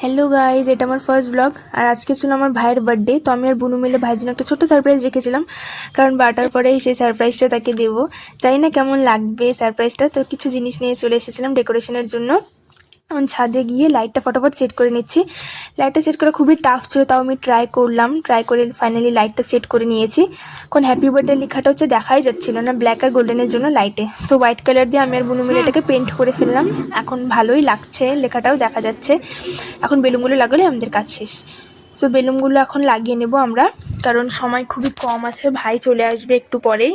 Hello guys, এটা আমার first blog. আর আজকে ছিল আমার ভাইয়ের বার্থডে, তো আমি আর বুনু মিলে ভাইয়ের জন্য একটা ছোট্ট সারপ্রাইজ রেখেছিলাম, কারণ 12টার পরে সেই সারপ্রাইজটা তাকে দেবো। জানি না কেমন লাগবে সারপ্রাইজটা, তো কিছু জিনিস নিয়ে চলে এসেছিলাম ডেকোরেশনের জন্য। এখন ছাদে গিয়ে লাইটটা ফটাফট সেট করে নিচ্ছি। লাইটটা সেট করা খুবই টাফ ছিল, তাও আমি ট্রাই করে ফাইনালি লাইটটা সেট করে নিয়েছি। এখন হ্যাপি বার্থডে লেখাটা হচ্ছে দেখাই যাচ্ছিল না ব্ল্যাক আর গোল্ডেনের জন্য লাইটে, সো হোয়াইট কালার দিয়ে আমি আর বুনু মিলে এটাকে পেন্ট করে ফেললাম। এখন ভালোই লাগছে, লেখাটাও দেখা যাচ্ছে। এখন বেলুনগুলো লাগালে আমাদের কাজ শেষ। সো বেলুনগুলো এখন লাগিয়ে নেব আমরা, কারণ সময় খুবই কম আছে, ভাই চলে আসবে একটু পরেই,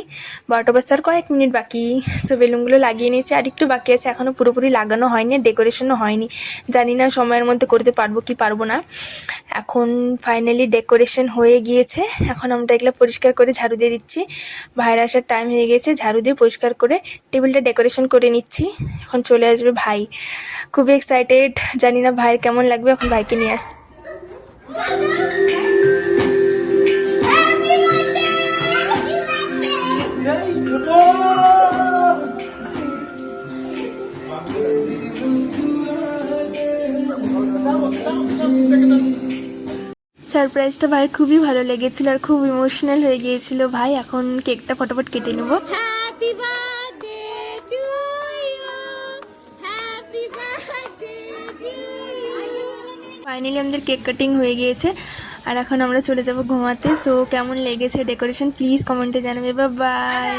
12টা বাজার কয়েক মিনিট বাকি। সো বেলুনগুলো লাগিয়ে নিয়েছি, আর একটু বাকি আছে, এখনও পুরোপুরি লাগানো হয়নি, ডেকোরেশনও হয়নি। জানি না সময়ের মধ্যে করতে পারবো কি পারবো না। এখন ফাইনালি ডেকোরেশন হয়ে গিয়েছে, এখন আমরা এগুলো পরিষ্কার করে ঝাড়ু দিয়ে দিচ্ছি। ভাইয়ের আসার টাইম হয়ে গেছে, ঝাড়ু দিয়ে পরিষ্কার করে টেবিলটা ডেকোরেশন করে নিচ্ছি। এখন চলে আসবে ভাই, খুবই এক্সাইটেড, জানি না ভাইয়ের কেমন লাগবে। এখন ভাইকে নিয়ে আসছি। সারপ্রাইজটা ভাইয়ের খুবই ভালো লেগেছিল আর খুব ইমোশনাল হয়ে গিয়েছিল ভাই। এখন কেকটা ফটাফট কেটে নেব। Happy birthday to you, happy birthday to you. Finally আমাদের কেক কাটিং হয়ে গিয়েছে, আর এখন আমরা চলে যাব ঘুমাতে। সো কেমন লেগেছে ডেকোরেশন প্লিজ কমেন্টে জানাবে। বাই।